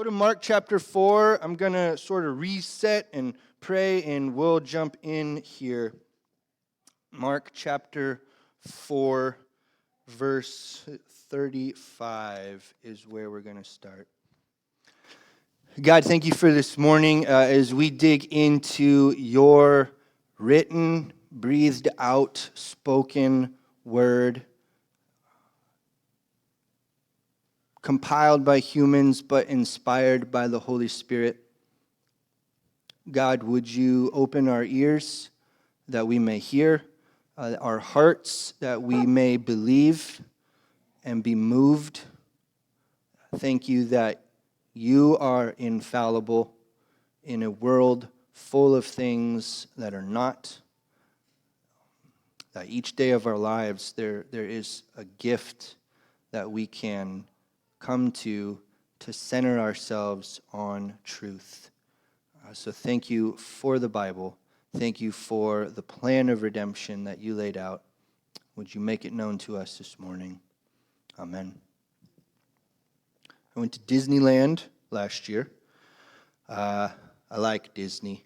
Go to Mark chapter 4. I'm going to sort of reset and pray, and we'll jump in here. Mark chapter 4, verse 35 is where we're going to start. God, thank you for this morning as we dig into your written, breathed out, spoken word, compiled by humans but inspired by the Holy Spirit. God, would you open our ears that we may hear, our hearts that we may believe and be moved. Thank you that you are infallible in a world full of things that are not. That each day of our lives there is a gift that we can come to center ourselves on truth. So thank you for the Bible. Thank you for the plan of redemption that you laid out. Would you make it known to us this morning? Amen. I went to Disneyland last year. I like Disney.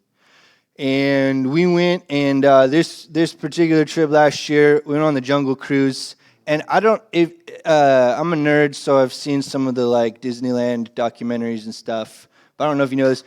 And we went, and this particular trip last year, we went on the Jungle Cruise. And I'm a nerd, so I've seen some of the Disneyland documentaries and stuff. But I don't know if you know this.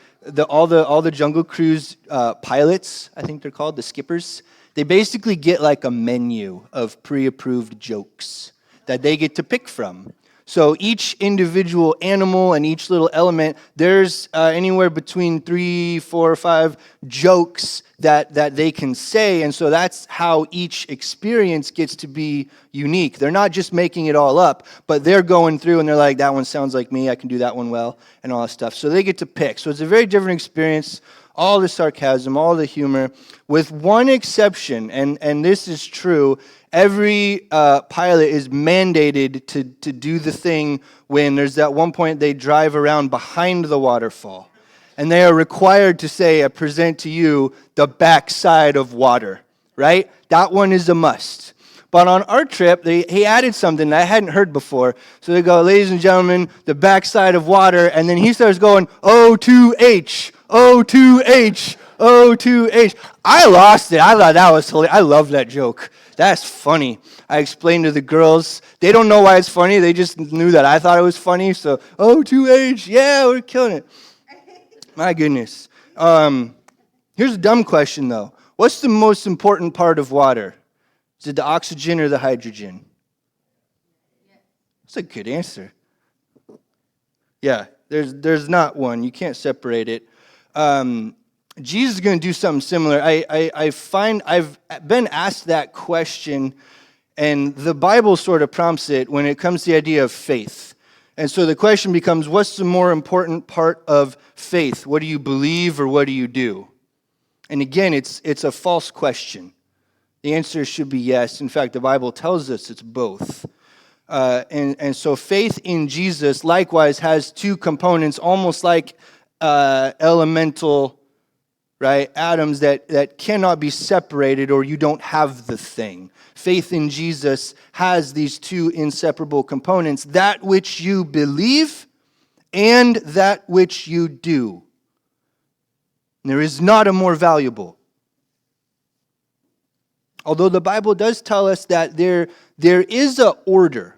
All the Jungle Cruise pilots, I think they're called, the skippers, they basically get a menu of pre-approved jokes that they get to pick from. So each individual animal and each little element, there's anywhere between 3, 4, or 5 jokes that they can say. And so that's how each experience gets to be unique. They're not just making it all up, but they're going through and they're like, that one sounds like me, I can do that one well, and all that stuff. So they get to pick. So it's a very different experience. All the sarcasm, all the humor, with one exception, and this is true. Every pilot is mandated to do the thing when there's that one point they drive around behind the waterfall. And they are required to say, I present to you the backside of water, right? That one is a must. But on our trip, he added something that I hadn't heard before. So they go, ladies and gentlemen, the backside of water. And then he starts going, O2H, O2H, O2H. I lost it. I thought that was hilarious. I love that joke. That's funny. I explained to the girls. They don't know why it's funny. They just knew that I thought it was funny. So, O2H, yeah, we're killing it. My goodness. Here's a dumb question, though. What's the most important part of water? Is it the oxygen or the hydrogen? That's a good answer. Yeah, there's not one. You can't separate it. Jesus is going to do something similar. I find I've been asked that question, and the Bible sort of prompts it when it comes to the idea of faith. And so the question becomes, what's the more important part of faith? What do you believe or what do you do? And again, it's a false question. The answer should be yes. In fact, the Bible tells us it's both. And so faith in Jesus likewise has 2 components, almost like elemental, right, atoms that cannot be separated, or you don't have the thing. Faith in Jesus has these 2 inseparable components, that which you believe and that which you do. And there is not a more valuable. Although the Bible does tell us that there is an order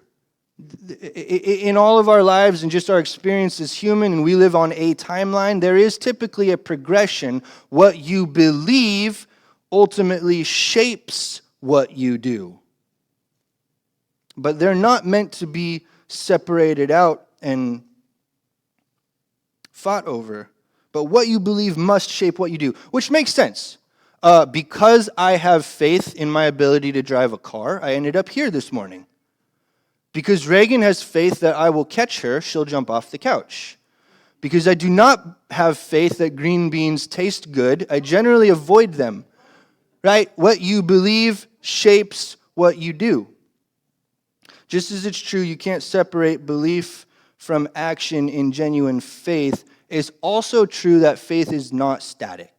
in all of our lives and just our experience as human, and we live on a timeline, there is typically a progression. What you believe ultimately shapes what you do. But they're not meant to be separated out and fought over. But what you believe must shape what you do, which makes sense. Because I have faith in my ability to drive a car, I ended up here this morning. Because Reagan has faith that I will catch her, she'll jump off the couch. Because I do not have faith that green beans taste good, I generally avoid them. Right? What you believe shapes what you do. Just as it's true you can't separate belief from action in genuine faith, it's also true that faith is not static.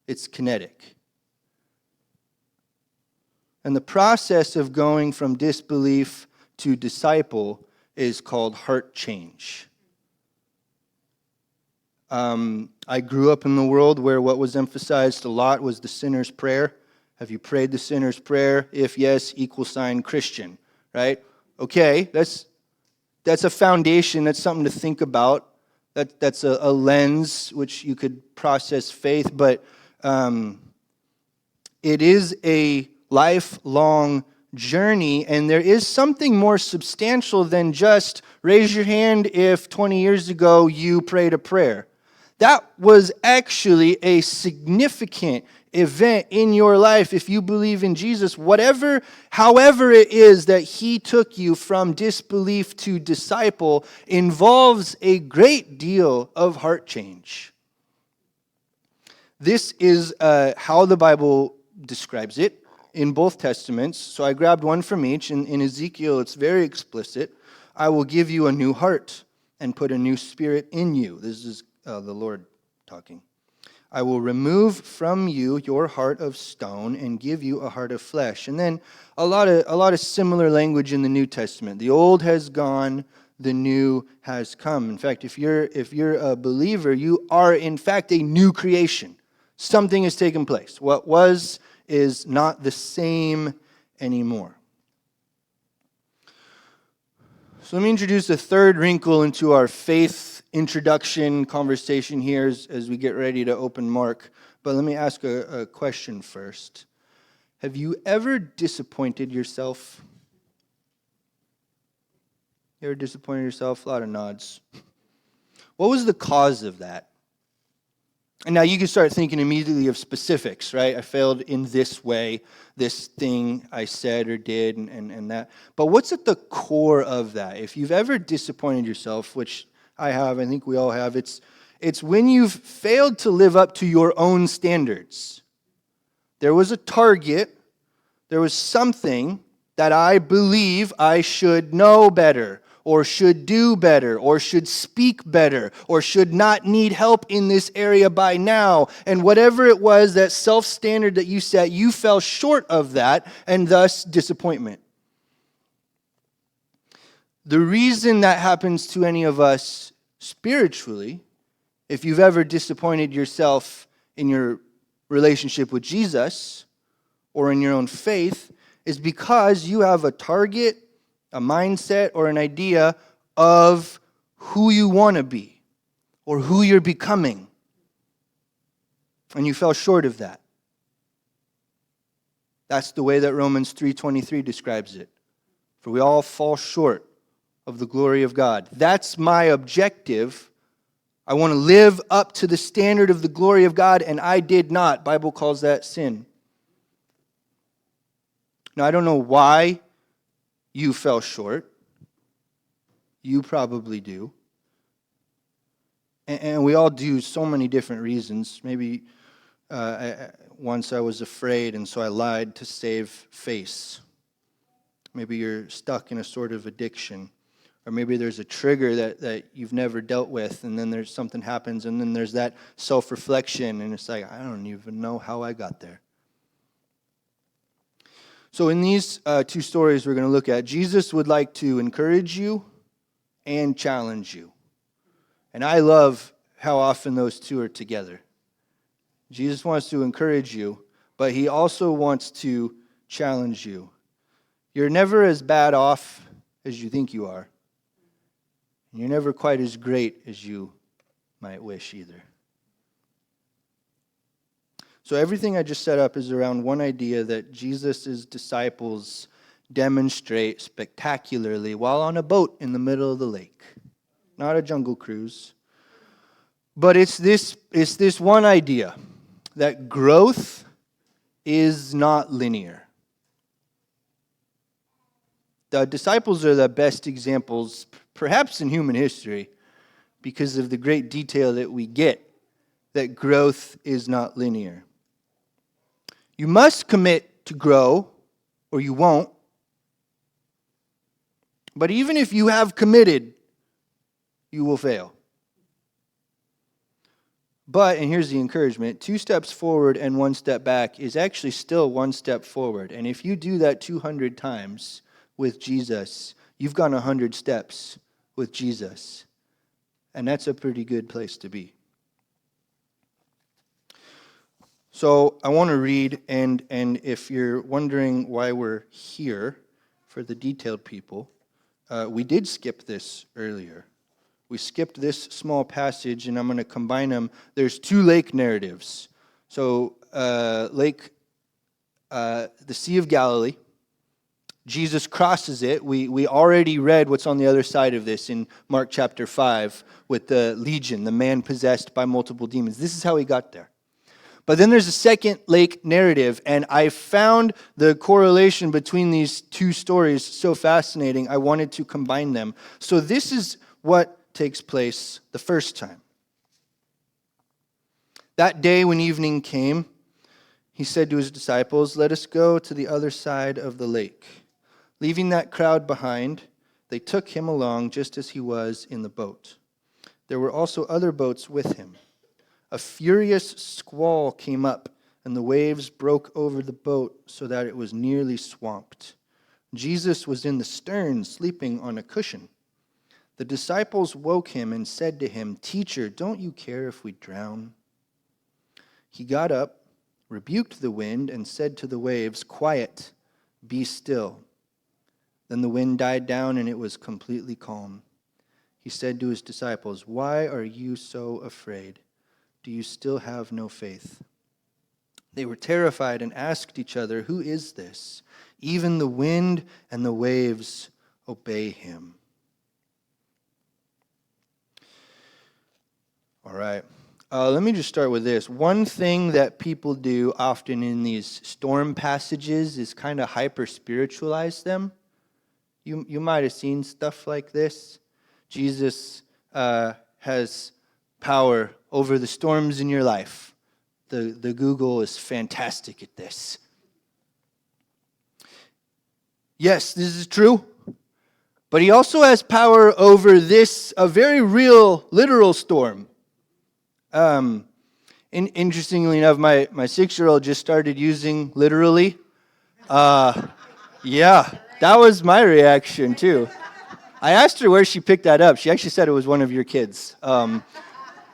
It's kinetic. And the process of going from disbelief to disciple is called heart change. I grew up in the world where what was emphasized a lot was the sinner's prayer. Have you prayed the sinner's prayer? If yes, =, Christian, right? Okay, that's a foundation. That's something to think about. That's a lens which you could process faith, but it is a lifelong journey, and there is something more substantial than just raise your hand if 20 years ago you prayed a prayer. That was actually a significant event in your life if you believe in Jesus. However it is that he took you from disbelief to disciple involves a great deal of heart change. This is how the Bible describes it in both Testaments. So I grabbed one from each. In Ezekiel, it's very explicit. I will give you a new heart and put a new spirit in you. This is the Lord talking. I will remove from you your heart of stone and give you a heart of flesh. And then a lot of similar language in the New Testament. The old has gone, the new has come. In fact, if you're a believer, you are in fact a new creation. Something has taken place. What was is not the same anymore. So let me introduce a third wrinkle into our faith introduction conversation here as we get ready to open Mark. But let me ask a question first. Have you ever disappointed yourself? You ever disappointed yourself? A lot of nods. What was the cause of that? And now you can start thinking immediately of specifics, right? I failed in this way, this thing I said or did, and that. But what's at the core of that? If you've ever disappointed yourself, which I have, I think we all have, it's when you've failed to live up to your own standards. There was a target, there was something that I believe I should know better, or should do better, or should speak better, or should not need help in this area by now. And whatever it was, that self-standard that you set, you fell short of that, and thus disappointment. The reason that happens to any of us spiritually, if you've ever disappointed yourself in your relationship with Jesus, or in your own faith, is because you have a target, a mindset, or an idea of who you want to be or who you're becoming. And you fell short of that. That's the way that Romans 3:23 describes it. For we all fall short of the glory of God. That's my objective. I want to live up to the standard of the glory of God, and I did not. The Bible calls that sin. Now, I don't know why you fell short. You probably do. And we all do so many different reasons. Maybe once I was afraid, and so I lied to save face. Maybe you're stuck in a sort of addiction. Or maybe there's a trigger that you've never dealt with, and then there's something happens, and then there's that self-reflection, and it's like, I don't even know how I got there. So in these two stories we're going to look at, Jesus would like to encourage you and challenge you. And I love how often those two are together. Jesus wants to encourage you, but he also wants to challenge you. You're never as bad off as you think you are. You're never quite as great as you might wish either. So everything I just set up is around one idea that Jesus' disciples demonstrate spectacularly while on a boat in the middle of the lake. Not a jungle cruise. But it's this one idea that growth is not linear. The disciples are the best examples, perhaps in human history, because of the great detail that we get that growth is not linear. You must commit to grow, or you won't. But even if you have committed, you will fail. But, and here's the encouragement, 2 steps forward and 1 step back is actually still 1 step forward. And if you do that 200 times with Jesus, you've gone 100 steps with Jesus. And that's a pretty good place to be. So I want to read, and if you're wondering why we're here, for the detailed people, we did skip this earlier. We skipped this small passage, and I'm going to combine them. There's two lake narratives. So the Sea of Galilee, Jesus crosses it. We already read what's on the other side of this in Mark chapter 5 with the legion, the man possessed by multiple demons. This is how he got there. But then there's a second lake narrative, and I found the correlation between these two stories so fascinating, I wanted to combine them. So this is what takes place the first time. That day when evening came, he said to his disciples, "Let us go to the other side of the lake." Leaving that crowd behind, they took him along just as he was in the boat. There were also other boats with him. A furious squall came up, and the waves broke over the boat so that it was nearly swamped. Jesus was in the stern, sleeping on a cushion. The disciples woke him and said to him, "Teacher, don't you care if we drown?" He got up, rebuked the wind, and said to the waves, "Quiet, be still." Then the wind died down, and it was completely calm. He said to his disciples, "Why are you so afraid? Do you still have no faith?" They were terrified and asked each other, "Who is this? Even the wind and the waves obey him." All right. Let me just start with this. One thing that people do often in these storm passages is kind of hyper-spiritualize them. You might have seen stuff like this. Jesus has power over the storms in your life. The Google is fantastic at this. Yes, this is true. But he also has power over this, a very real, literal storm. Interestingly enough, my 6-year-old just started using literally. Yeah, that was my reaction too. I asked her where she picked that up. She actually said it was one of your kids.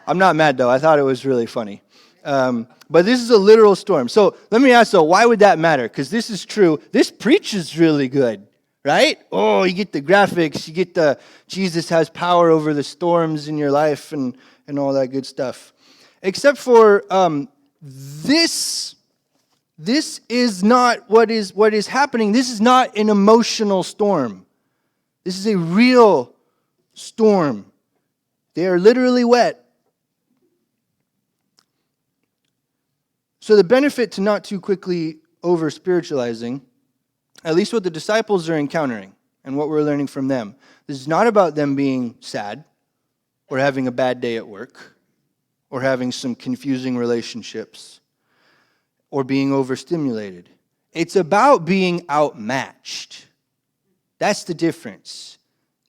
I'm not mad, though. I thought it was really funny. But this is a literal storm. So let me ask, though, why would that matter? Because this is true. This preaches really good, right? Oh, you get the graphics. You get the Jesus has power over the storms in your life and all that good stuff. Except for this is not what is happening. This is not an emotional storm. This is a real storm. They are literally wet. So the benefit to not too quickly over-spiritualizing, at least what the disciples are encountering and what we're learning from them, this is not about them being sad or having a bad day at work or having some confusing relationships or being overstimulated. It's about being outmatched. That's the difference.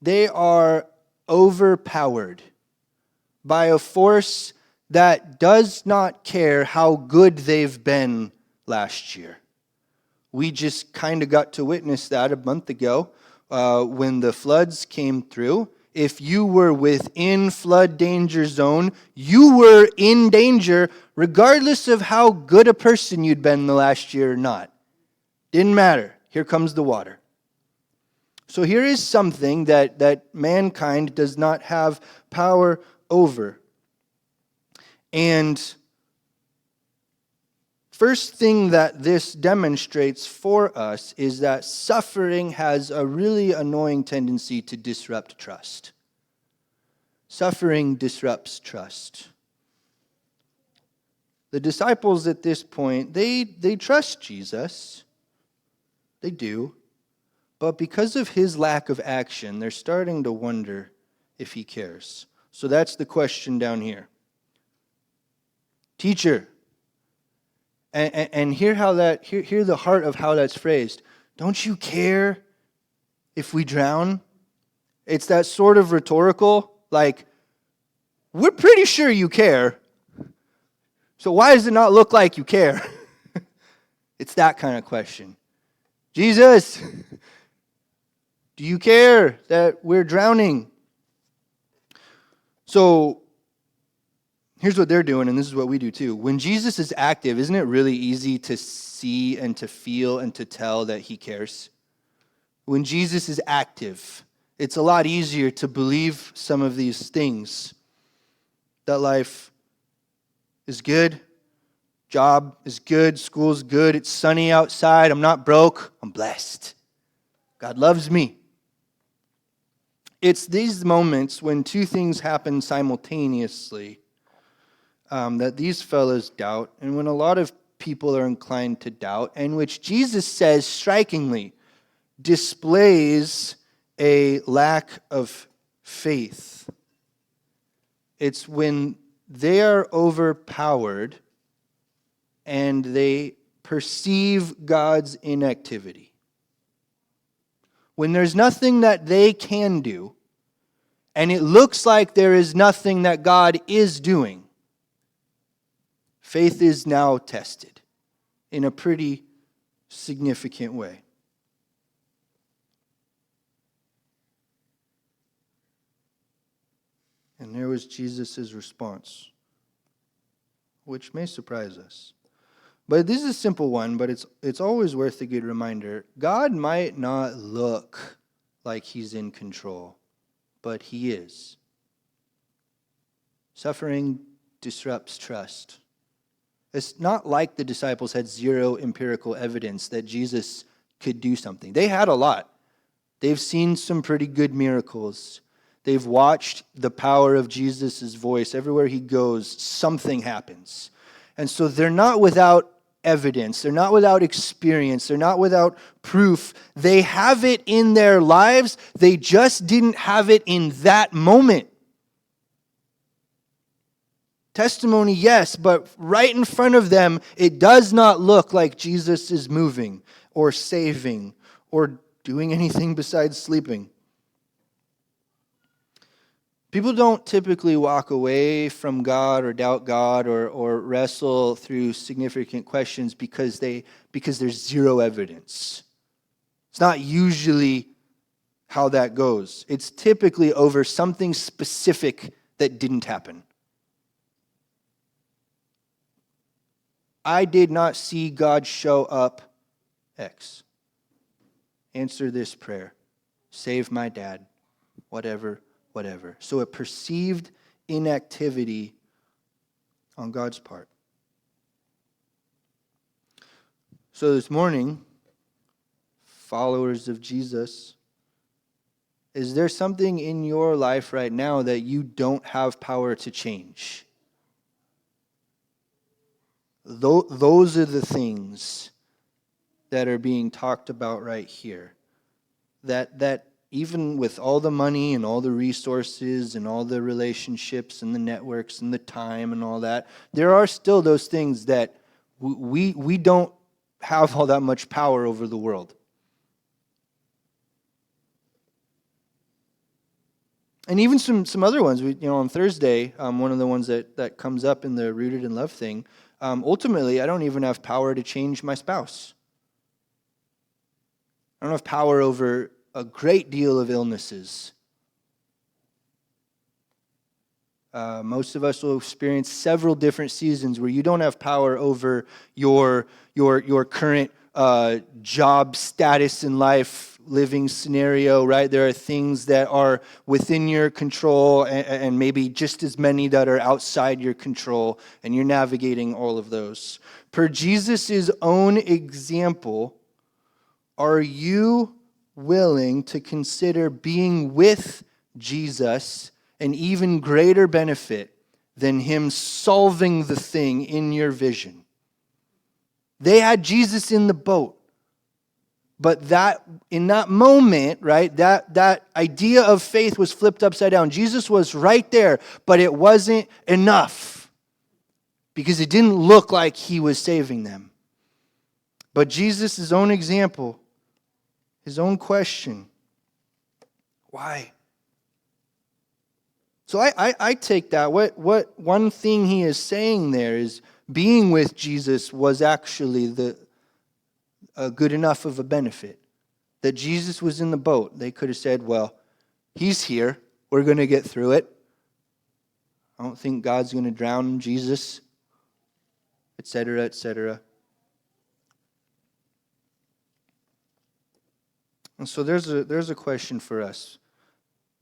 They are overpowered by a force that does not care how good they've been last year. We just kind of got to witness that a month ago when the floods came through. If you were within flood danger zone, you were in danger regardless of how good a person you'd been the last year or not. Didn't matter. Here comes the water. So here is something that mankind does not have power over. And first thing that this demonstrates for us is that suffering has a really annoying tendency to disrupt trust. Suffering disrupts trust. The disciples at this point, they trust Jesus. They do. But because of his lack of action, they're starting to wonder if he cares. So that's the question down here. Teacher, and hear the heart of how that's phrased. Don't you care if we drown? It's that sort of rhetorical, like, we're pretty sure you care. So why does it not look like you care? It's that kind of question. Jesus, do you care that we're drowning? So here's what they're doing, and this is what we do too. When Jesus is active, isn't it really easy to see and to feel and to tell that he cares? When Jesus is active, it's a lot easier to believe some of these things. That life is good, job is good, school's good, it's sunny outside, I'm not broke, I'm blessed. God loves me. It's these moments when two things happen simultaneously that these fellows doubt, and when a lot of people are inclined to doubt, and which Jesus says strikingly displays a lack of faith. It's when they are overpowered and they perceive God's inactivity. When there's nothing that they can do, and it looks like there is nothing that God is doing, faith is now tested in a pretty significant way. And there was Jesus' response, which may surprise us. But this is a simple one, but it's always worth a good reminder. God might not look like he's in control, but he is. Suffering disrupts trust. It's not like the disciples had zero empirical evidence that Jesus could do something. They had a lot. They've seen some pretty good miracles. They've watched the power of Jesus' voice. Everywhere he goes, something happens. And so they're not without evidence. They're not without experience. They're not without proof. They have it in their lives. They just didn't have it in that moment. Testimony, yes, but right in front of them, it does not look like Jesus is moving or saving or doing anything besides sleeping. People don't typically walk away from God or doubt God or wrestle through significant questions because there's zero evidence. It's not usually how that goes. It's typically over something specific that didn't happen. I did not see God show up X. Answer this prayer. Save my dad. Whatever. So a perceived inactivity on God's part. So this morning, followers of Jesus, is there something in your life right now that you don't have power to change? Those are the things that are being talked about right here. That even with all the money and all the resources and all the relationships and the networks and the time and all that, there are still those things that we don't have all that much power over the world. And even some other ones. On Thursday, one of the ones that comes up in the Rooted in Love thing, ultimately, I don't even have power to change my spouse. I don't have power over a great deal of illnesses. Most of us will experience several different seasons where you don't have power over your current job status in life, living scenario, right? There are things that are within your control and maybe just as many that are outside your control, and you're navigating all of those. Per Jesus' own example, are you willing to consider being with Jesus an even greater benefit than him solving the thing in your vision? They had Jesus in the boat, but that in that moment, right, that idea of faith was flipped upside down. Jesus was right there, but it wasn't enough because it didn't look like he was saving them. But Jesus' own example, his own question, why? So I take that. What one thing he is saying there is being with Jesus was actually good enough of a benefit. That Jesus was in the boat. They could have said, well, he's here. We're going to get through it. I don't think God's going to drown Jesus, etc., etc. And so there's a question for us.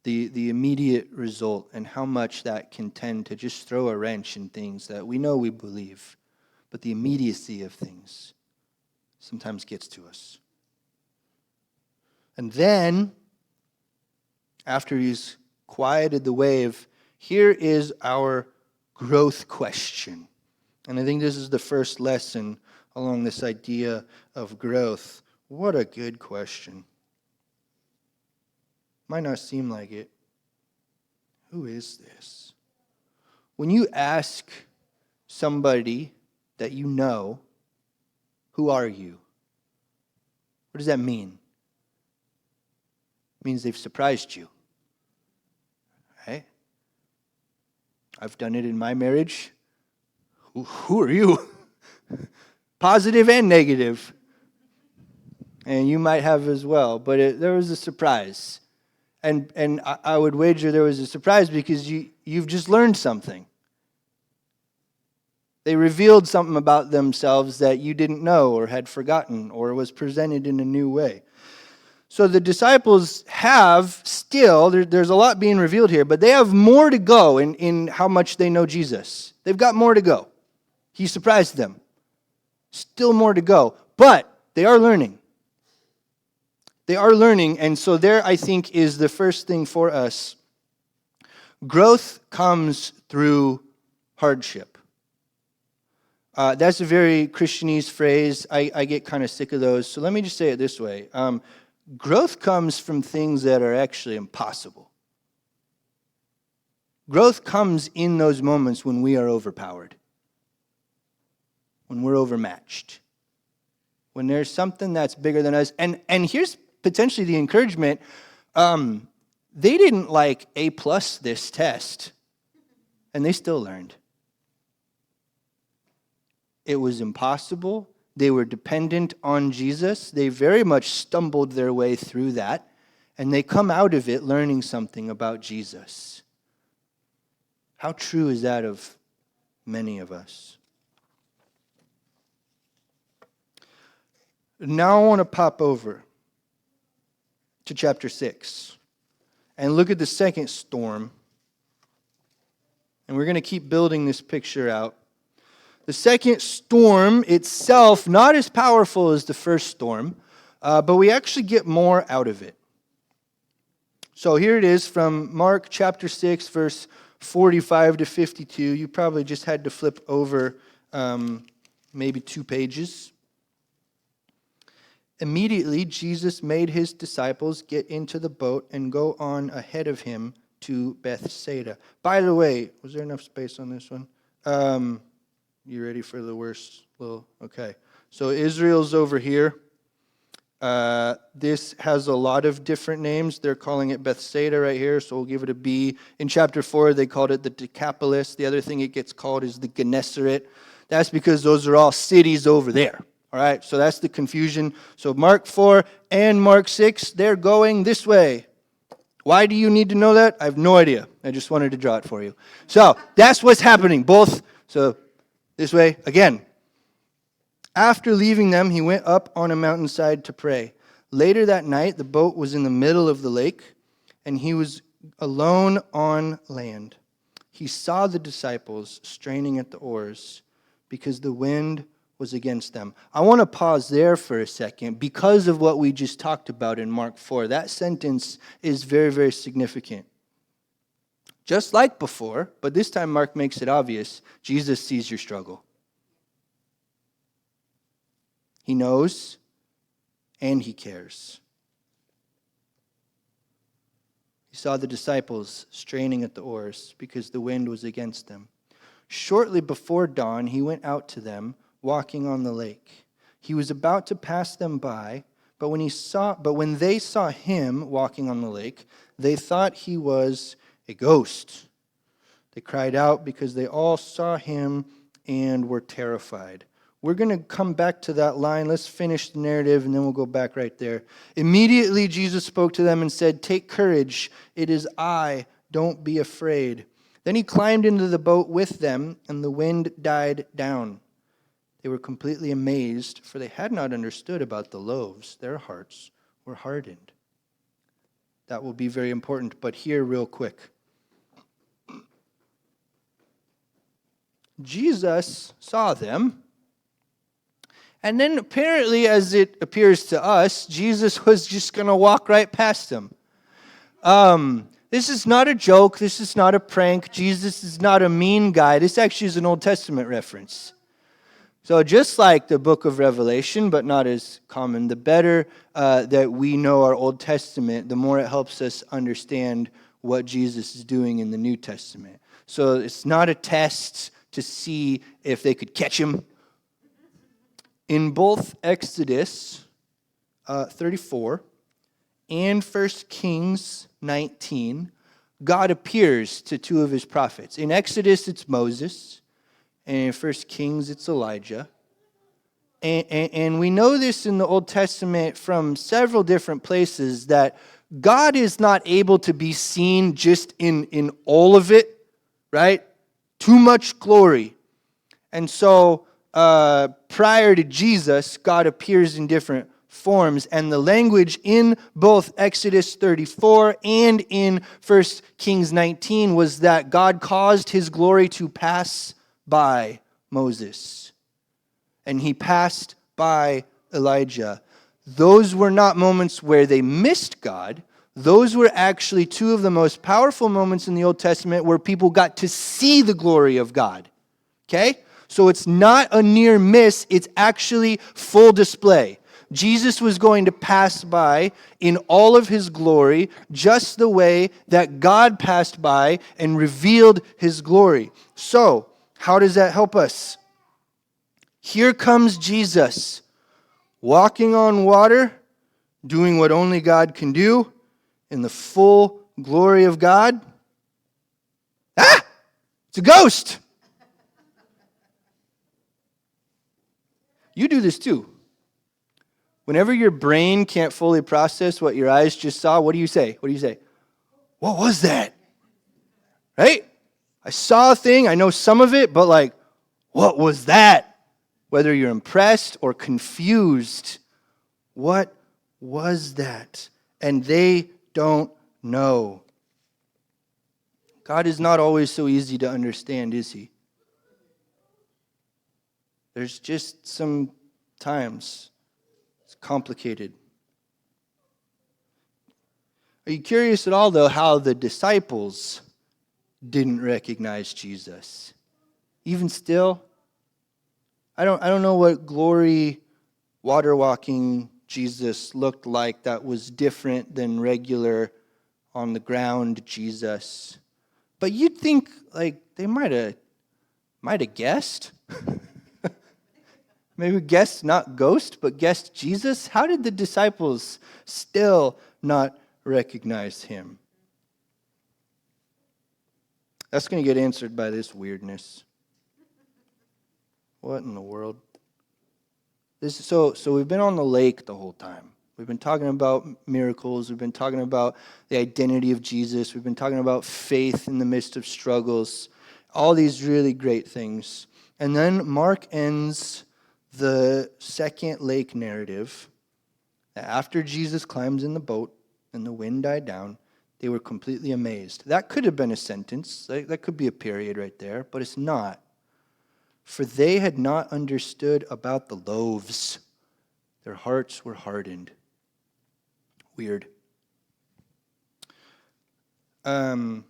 The immediate result and how much that can tend to just throw a wrench in things that we know we believe. But the immediacy of things sometimes gets to us. And then, after he's quieted the wave, here is our growth question. And I think this is the first lesson along this idea of growth. What a good question. Might not seem like it. Who is this? When you ask somebody that you know, who are you? What does that mean? It means they've surprised you. Right? I've done it in my marriage. Who are you? Positive and negative. And you might have as well. But there was a surprise. And I would wager there was a surprise because you've just learned something. They revealed something about themselves that you didn't know or had forgotten or was presented in a new way. So the disciples have still, there's a lot being revealed here, but they have more to go in how much they know Jesus. They've got more to go. He surprised them. Still more to go. But they are learning. They are learning, and so there, I think, is the first thing for us. Growth comes through hardship. That's a very Christianese phrase. I get kind of sick of those, so let me just say it this way. Growth comes from things that are actually impossible. Growth comes in those moments when we are overpowered, when we're overmatched, when there's something that's bigger than us. And here's potentially the encouragement. They didn't like A+ this test, and they still learned. It was impossible. They were dependent on Jesus. They very much stumbled their way through that, and they come out of it learning something about Jesus. How true is that of many of us? Now I want to pop over to chapter 6 and look at the second storm. And we're going to keep building this picture out. The second storm itself, not as powerful as the first storm, but we actually get more out of it. So here it is from Mark chapter 6, verse 45 to 52. You probably just had to flip over maybe 2 pages. Immediately, Jesus made his disciples get into the boat and go on ahead of him to Bethsaida. By the way, was there enough space on this one? You ready for the worst little? Okay. So Israel's over here. This has a lot of different names. They're calling it Bethsaida right here, so we'll give it a B. In chapter 4, they called it the Decapolis. The other thing it gets called is the Gennesaret. That's because those are all cities over there. All right, so that's the confusion. So Mark 4 and Mark 6, they're going this way. Why do you need to know that? I have no idea. I just wanted to draw it for you. So that's what's happening. Both. So this way again. After leaving them, he went up on a mountainside to pray. Later that night, the boat was in the middle of the lake, and he was alone on land. He saw the disciples straining at the oars because the wind was against them. I want to pause there for a second because of what we just talked about in Mark 4. That sentence is very, very significant. Just like before, but this time Mark makes it obvious, Jesus sees your struggle. He knows and he cares. He saw the disciples straining at the oars because the wind was against them. Shortly before dawn, he went out to them, walking on the lake. He was about to pass them by, but when they saw him walking on the lake, they thought he was a ghost. They cried out because they all saw him and were terrified. We're going to come back to that line. Let's finish the narrative, and then we'll go back right there. Immediately, Jesus spoke to them and said, "Take courage. It is I. Don't be afraid." Then he climbed into the boat with them, and the wind died down. They were completely amazed, for they had not understood about the loaves. Their hearts were hardened. That will be very important, but here real quick. Jesus saw them, and then apparently, as it appears to us, Jesus was just going to walk right past them. This is not a joke. This is not a prank. Jesus is not a mean guy. This actually is an Old Testament reference. So just like the book of Revelation, but not as common, the better that we know our Old Testament, the more it helps us understand what Jesus is doing in the New Testament. So it's not a test to see if they could catch him. In both Exodus 34 and 1 Kings 19, God appears to two of his prophets. In Exodus, it's Moses. And in 1 Kings, it's Elijah. And we know this in the Old Testament from several different places, that God is not able to be seen just in all of it, right? Too much glory. And so prior to Jesus, God appears in different forms. And the language in both Exodus 34 and in 1 Kings 19 was that God caused his glory to pass by Moses, and he passed by Elijah. Those were not moments where they missed God. Those were actually two of the most powerful moments in the Old Testament where people got to see the glory of God. Okay? So it's not a near miss, it's actually full display. Jesus was going to pass by in all of his glory, just the way that God passed by and revealed his glory. So, how does that help us? Here comes Jesus, walking on water, doing what only God can do, in the full glory of God. Ah! It's a ghost! You do this too. Whenever your brain can't fully process what your eyes just saw, what do you say? What do you say? What was that? Right? I saw a thing, I know some of it, but like, what was that? Whether you're impressed or confused, what was that? And they don't know. God is not always so easy to understand, is he? There's just some times it's complicated. Are you curious at all, though, how the disciples didn't recognize Jesus? Even still, I don't know what glory water walking Jesus looked like that was different than regular on the ground Jesus. But you'd think like they might have guessed. Maybe guessed not ghost, but guessed Jesus. How did the disciples still not recognize him? That's going to get answered by this weirdness. What in the world? So we've been on the lake the whole time. We've been talking about miracles. We've been talking about the identity of Jesus. We've been talking about faith in the midst of struggles. All these really great things. And then Mark ends the second lake narrative. After Jesus climbs in the boat and the wind died down, they were completely amazed. That could have been a sentence. That could be a period right there, but it's not. For they had not understood about the loaves. Their hearts were hardened. Weird. The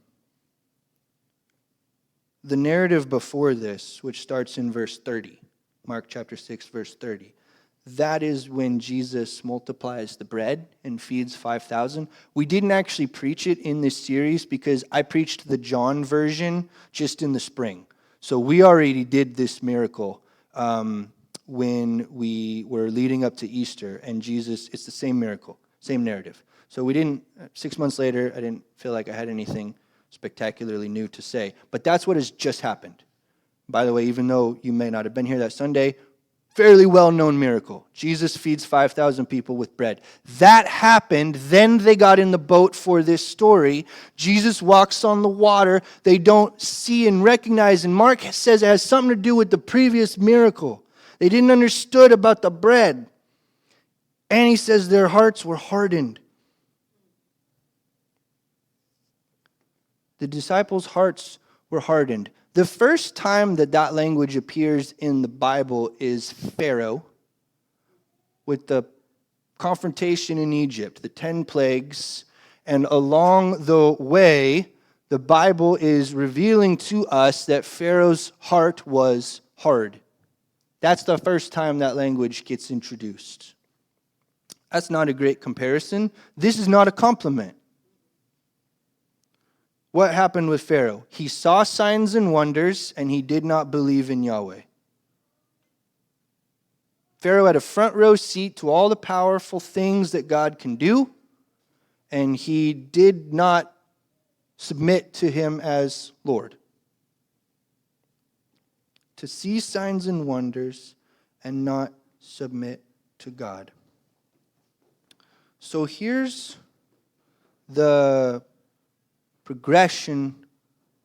narrative before this, which starts in verse 30, Mark chapter 6, verse 30, that is when Jesus multiplies the bread and feeds 5,000. We didn't actually preach it in this series because I preached the John version just in the spring. So we already did this miracle when we were leading up to Easter, and Jesus, it's the same miracle, same narrative. So we didn't, 6 months later, I didn't feel like I had anything spectacularly new to say. But that's what has just happened. By the way, even though you may not have been here that Sunday, Fairly well-known miracle. Jesus feeds 5,000 people with bread. That happened. Then they got in the boat for this story. Jesus walks on the water. They don't see and recognize. And Mark says it has something to do with the previous miracle. They didn't understood about the bread. And he says their hearts were hardened. The disciples' hearts were hardened. The first time that language appears in the Bible is Pharaoh with the confrontation in Egypt, the 10 plagues. And along the way, the Bible is revealing to us that Pharaoh's heart was hard. That's the first time that language gets introduced. That's not a great comparison. This is not a compliment. What happened with Pharaoh? He saw signs and wonders, and he did not believe in Yahweh. Pharaoh had a front row seat to all the powerful things that God can do, and he did not submit to him as Lord. To see signs and wonders and not submit to God. So here's the progression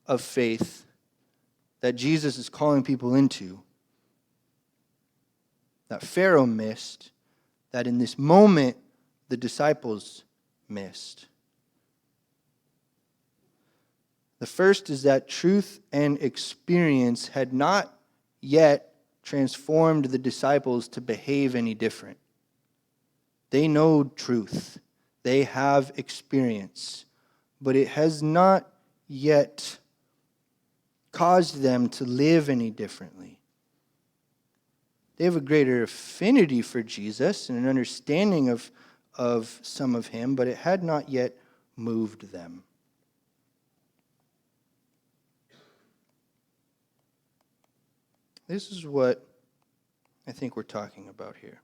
of faith that Jesus is calling people into, that Pharaoh missed, that in this moment the disciples missed. The first is that truth and experience had not yet transformed the disciples to behave any different. They know truth. They have experience. But it has not yet caused them to live any differently. They have a greater affinity for Jesus and an understanding of some of him, but it had not yet moved them. This is what I think we're talking about here.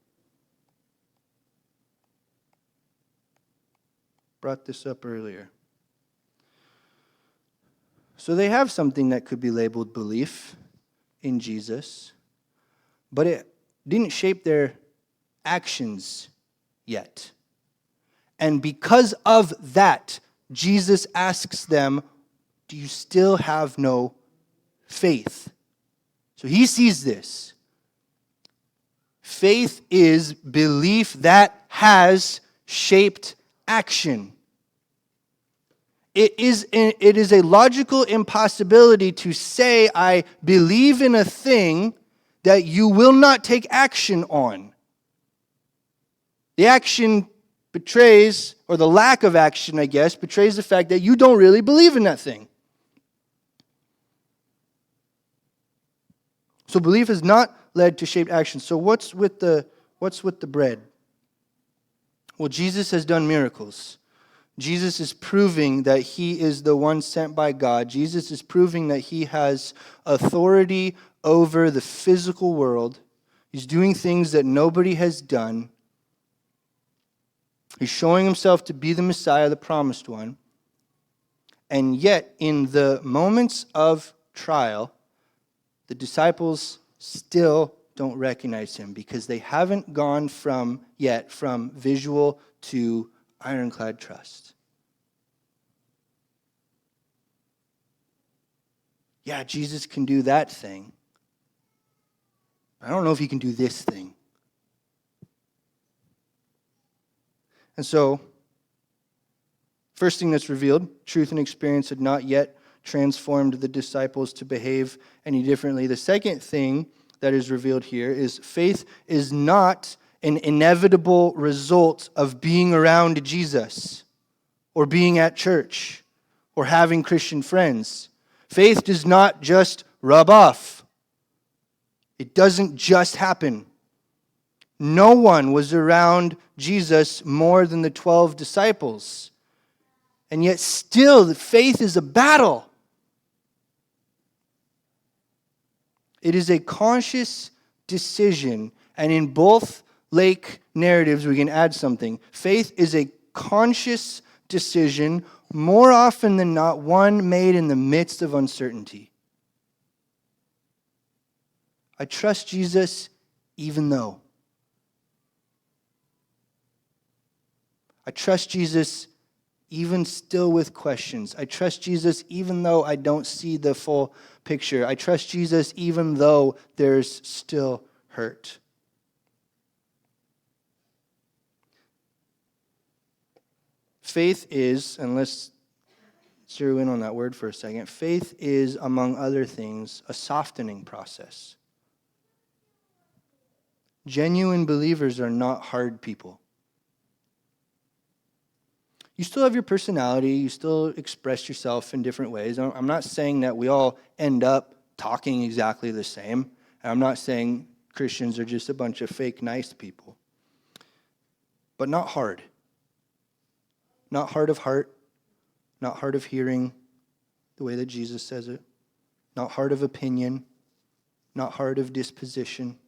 Brought this up earlier. So they have something that could be labeled belief in Jesus, but it didn't shape their actions yet. And because of that, Jesus asks them, do you still have no faith? So he sees this. Faith is belief that has shaped action. It is a logical impossibility to say, I believe in a thing that you will not take action on. The action betrays, or the lack of action, I guess, betrays the fact that you don't really believe in that thing. So belief has not led to shaped action. So what's with the bread? Well, Jesus has done miracles. Jesus is proving that he is the one sent by God. Jesus is proving that he has authority over the physical world. He's doing things that nobody has done. He's showing himself to be the Messiah, the promised one. And yet, in the moments of trial, the disciples still don't recognize him because they haven't gone from visual to ironclad trust. Yeah, Jesus can do that thing. I don't know if he can do this thing. And so, first thing that's revealed, truth and experience had not yet transformed the disciples to behave any differently. The second thing that is revealed here is faith is not an inevitable result of being around Jesus or being at church or having Christian friends. Faith does not just rub off. It doesn't just happen. No one was around Jesus more than the 12 disciples. And yet still, the faith is a battle. It is a conscious decision, and in both Lake narratives, we can add something. Faith is a conscious decision, more often than not, one made in the midst of uncertainty. I trust Jesus even though. I trust Jesus even still with questions. I trust Jesus even though I don't see the full picture. I trust Jesus even though there's still hurt. Faith is, and let's zero in on that word for a second, faith is, among other things, a softening process. Genuine believers are not hard people. You still have your personality, you still express yourself in different ways. I'm not saying that we all end up talking exactly the same. I'm not saying Christians are just a bunch of fake nice people. But not hard. Not hard of heart, not hard of hearing, the way that Jesus says it. Not hard of opinion, not hard of disposition.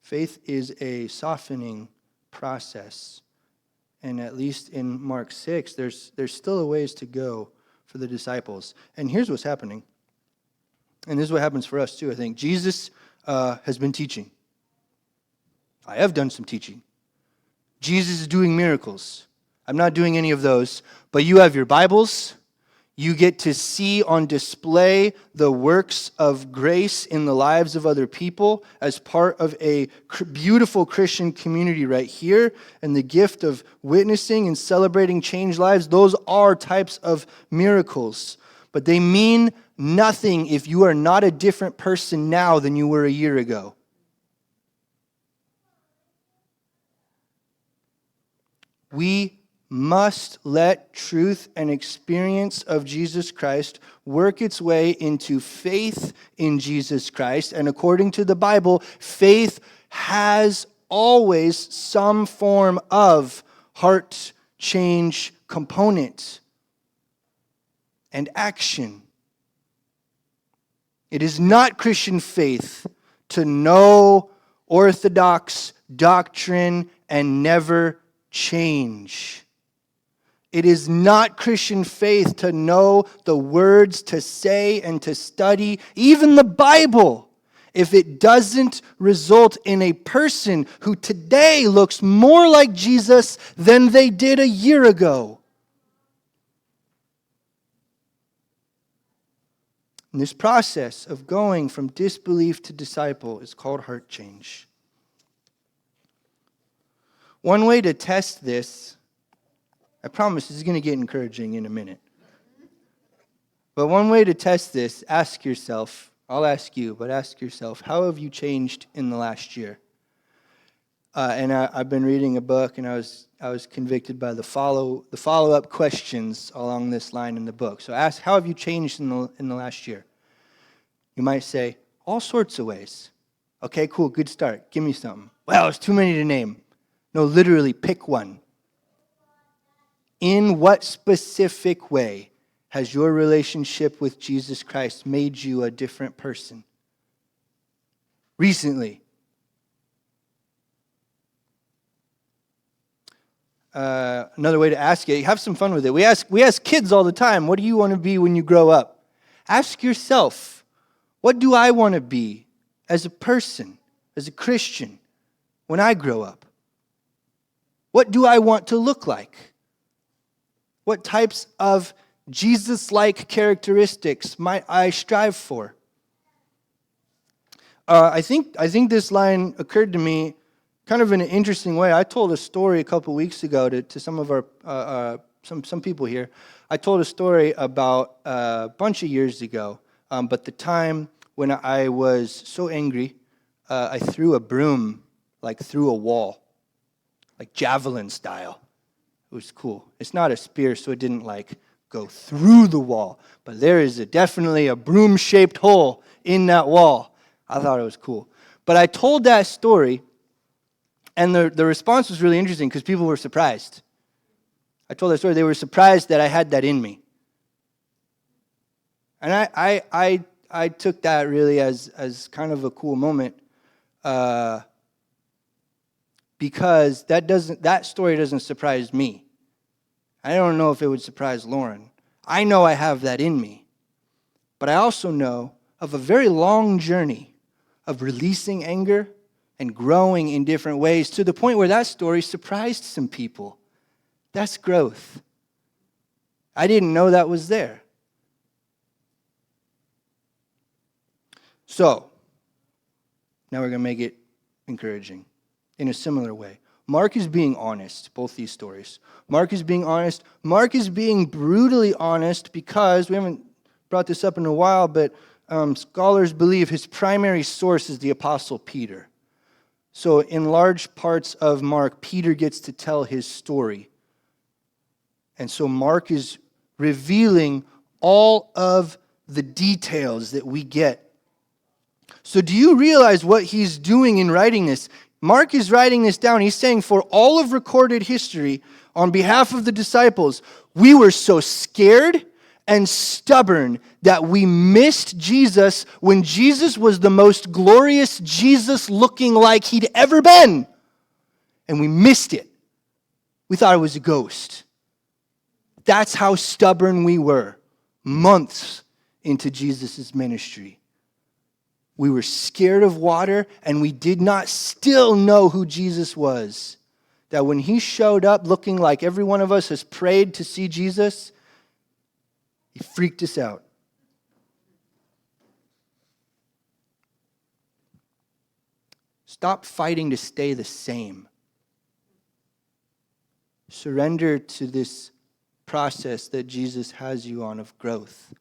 Faith is a softening process. And at least in Mark 6, there's still a ways to go for the disciples. And here's what's happening. And this is what happens for us too, I think. Jesus has been teaching. I have done some teaching. Jesus is doing miracles. I'm not doing any of those. But you have your Bibles. You get to see on display the works of grace in the lives of other people as part of a beautiful Christian community right here. And the gift of witnessing and celebrating changed lives, those are types of miracles. But they mean nothing if you are not a different person now than you were a year ago. We must let truth and experience of Jesus Christ work its way into faith in Jesus Christ. And according to the Bible, faith has always some form of heart change component and action. It is not Christian faith to know orthodox doctrine and never change. It is not Christian faith to know the words to say and to study, even the Bible, if it doesn't result in a person who today looks more like Jesus than they did a year ago. And this process of going from disbelief to disciple is called heart change. One way to test this, I promise this is going to get encouraging in a minute. But one way to test this, ask yourself, I'll ask you, but ask yourself, how have you changed in the last year? I've been reading a book, and I was convicted by the follow-up questions along this line in the book. So ask, how have you changed in the last year? You might say, all sorts of ways. Okay, cool, good start. Give me something. Well, it's too many to name. No, literally, pick one. In what specific way has your relationship with Jesus Christ made you a different person? Recently. Another way to ask it, have some fun with it. We ask kids all the time, what do you want to be when you grow up? Ask yourself, what do I want to be as a person, as a Christian, when I grow up? What do I want to look like? What types of Jesus-like characteristics might I strive for? I think this line occurred to me kind of in an interesting way. I told a story a couple weeks ago to some of our some people here. I told a story about a bunch of years ago, but the time when I was so angry, I threw a broom through a wall, like javelin style. It was cool. It's not a spear, so it didn't go through the wall. But there is definitely a broom-shaped hole in that wall. I thought it was cool. But I told that story, and the response was really interesting because people were surprised. I told that story. They were surprised that I had that in me. And I took that really as kind of a cool moment because that story doesn't surprise me. I don't know if it would surprise Lauren. I know I have that in me. But I also know of a very long journey of releasing anger and growing in different ways to the point where that story surprised some people. That's growth. I didn't know that was there. So, now we're going to make it encouraging in a similar way. Mark is being honest, both these stories. Mark is being honest. Mark is being brutally honest because, we haven't brought this up in a while, but scholars believe his primary source is the Apostle Peter. So in large parts of Mark, Peter gets to tell his story. And so Mark is revealing all of the details that we get. So do you realize what he's doing in writing this? Mark is writing this down. He's saying for all of recorded history, on behalf of the disciples, we were so scared and stubborn that we missed Jesus when Jesus was the most glorious Jesus looking like he'd ever been. And we missed it. We thought it was a ghost. That's how stubborn we were months into Jesus' ministry. We were scared of water, and we did not still know who Jesus was. That when he showed up looking like every one of us has prayed to see Jesus, he freaked us out. Stop fighting to stay the same. Surrender to this process that Jesus has you on of growth.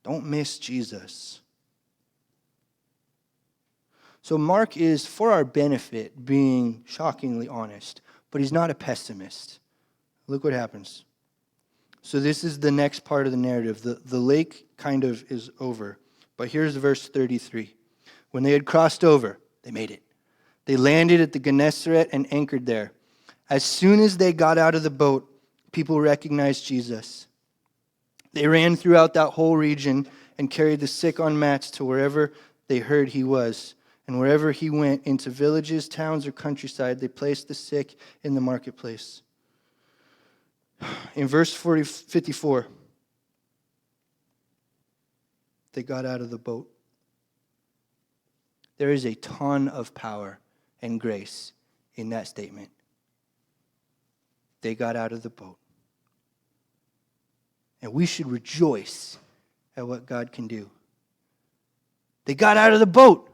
Don't miss Jesus. So Mark is, for our benefit, being shockingly honest, but he's not a pessimist. Look what happens. So this is the next part of the narrative. The lake kind of is over, but here's verse 33. When they had crossed over, they made it. They landed at the Gennesaret and anchored there. As soon as they got out of the boat, people recognized Jesus. They ran throughout that whole region and carried the sick on mats to wherever they heard he was. And wherever he went, into villages, towns, or countryside, they placed the sick in the marketplace. In verse 54, they got out of the boat. There is a ton of power and grace in that statement. They got out of the boat. And we should rejoice at what God can do. They got out of the boat.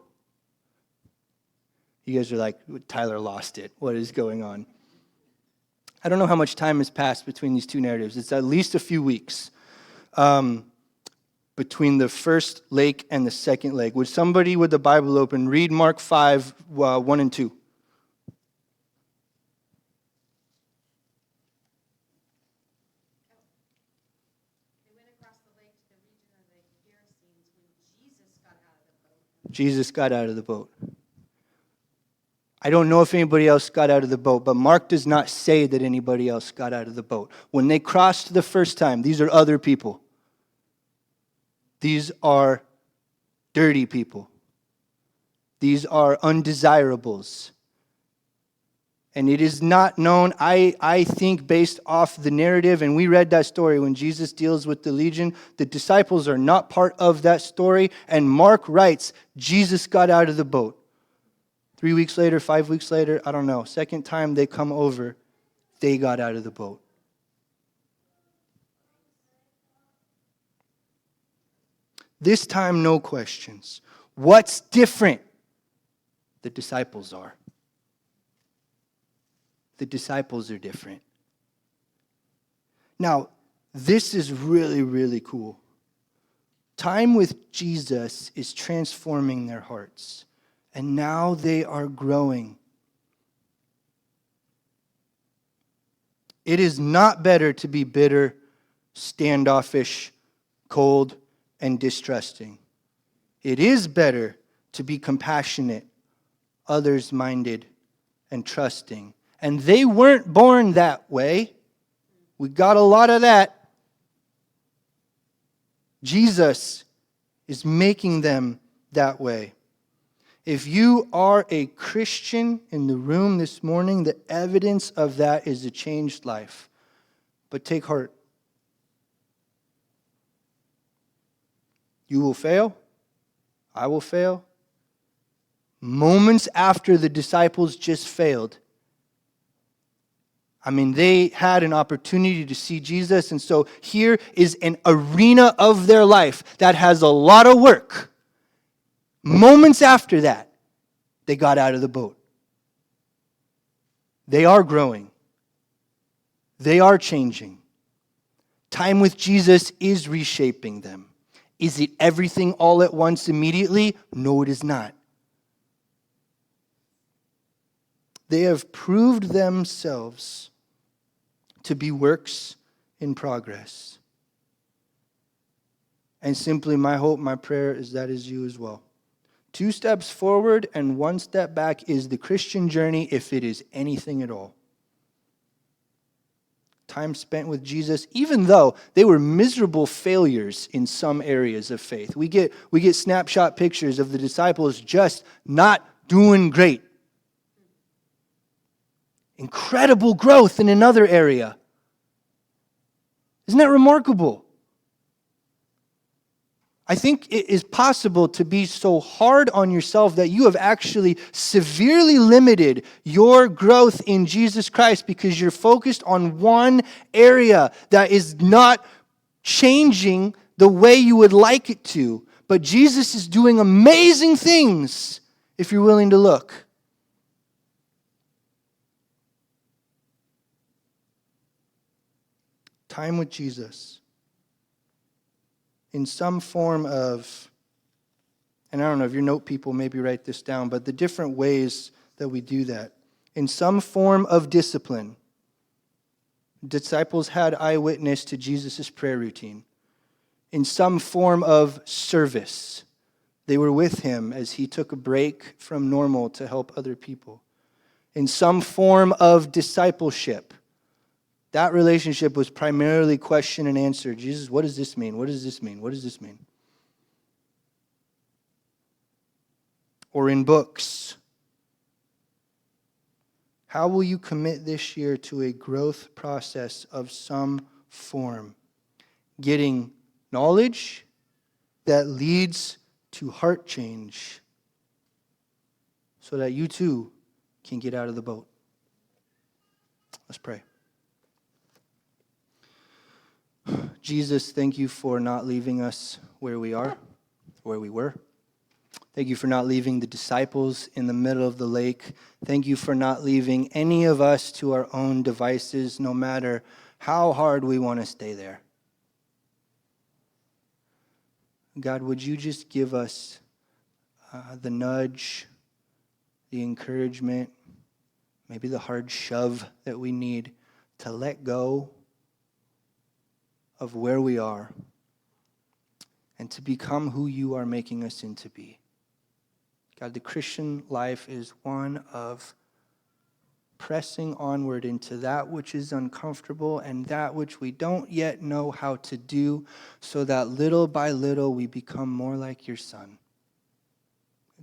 You guys are like, Tyler lost it. What is going on? I don't know how much time has passed between these two narratives. It's at least a few weeks between the first lake and the second lake. Would somebody with the Bible open read Mark 5, 1 and 2? Jesus got out of the boat. I don't know if anybody else got out of the boat, but Mark does not say that anybody else got out of the boat. When they crossed the first time, these are other people. These are dirty people. These are undesirables. And it is not known, I think, based off the narrative, and we read that story when Jesus deals with the legion. The disciples are not part of that story, and Mark writes, Jesus got out of the boat. 3 weeks later, 5 weeks later, I don't know. Second time they come over, they got out of the boat. This time, no questions. What's different? The disciples are. The disciples are different. Now, this is really, really cool. Time with Jesus is transforming their hearts. And now they are growing. It is not better to be bitter, standoffish, cold, and distrusting. It is better to be compassionate, others-minded, and trusting. And they weren't born that way. We got a lot of that. Jesus is making them that way. If you are a Christian in the room this morning, the evidence of that is a changed life. But take heart. You will fail. I will fail. Moments after the disciples just failed, I mean, they had an opportunity to see Jesus, and so here is an arena of their life that has a lot of work. Moments after that, they got out of the boat. They are growing. They are changing. Time with Jesus is reshaping them. Is it everything all at once immediately? No, it is not. They have proved themselves to be works in progress. And simply my hope, my prayer is that is you as well. 2 steps forward and 1 step back is the Christian journey if it is anything at all. Time spent with Jesus, even though they were miserable failures in some areas of faith. We get snapshot pictures of the disciples just not doing great. Incredible growth in another area. Isn't that remarkable? I think it is possible to be so hard on yourself that you have actually severely limited your growth in Jesus Christ because you're focused on one area that is not changing the way you would like it to. But Jesus is doing amazing things if you're willing to look. Time with Jesus. In some form of, and I don't know if your note people maybe write this down, but the different ways that we do that. In some form of discipline. Disciples had eyewitness to Jesus' prayer routine. In some form of service. They were with him as he took a break from normal to help other people. In some form of discipleship. That relationship was primarily question and answer. Jesus, what does this mean? What does this mean? What does this mean? Or in books. How will you commit this year to a growth process of some form? Getting knowledge that leads to heart change so that you too can get out of the boat. Let's pray. Jesus, thank you for not leaving us where we are, where we were. Thank you for not leaving the disciples in the middle of the lake. Thank you for not leaving any of us to our own devices, no matter how hard we want to stay there. God, would you just give us the nudge, the encouragement, maybe the hard shove that we need to let go of where we are and to become who you are making us into be. God, the Christian life is one of pressing onward into that which is uncomfortable and that which we don't yet know how to do, so that little by little we become more like your Son.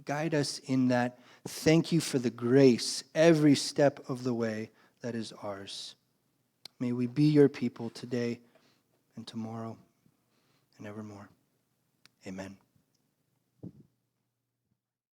Guide us in that. Thank you for the grace every step of the way that is ours. May we be your people today and tomorrow and evermore. Amen.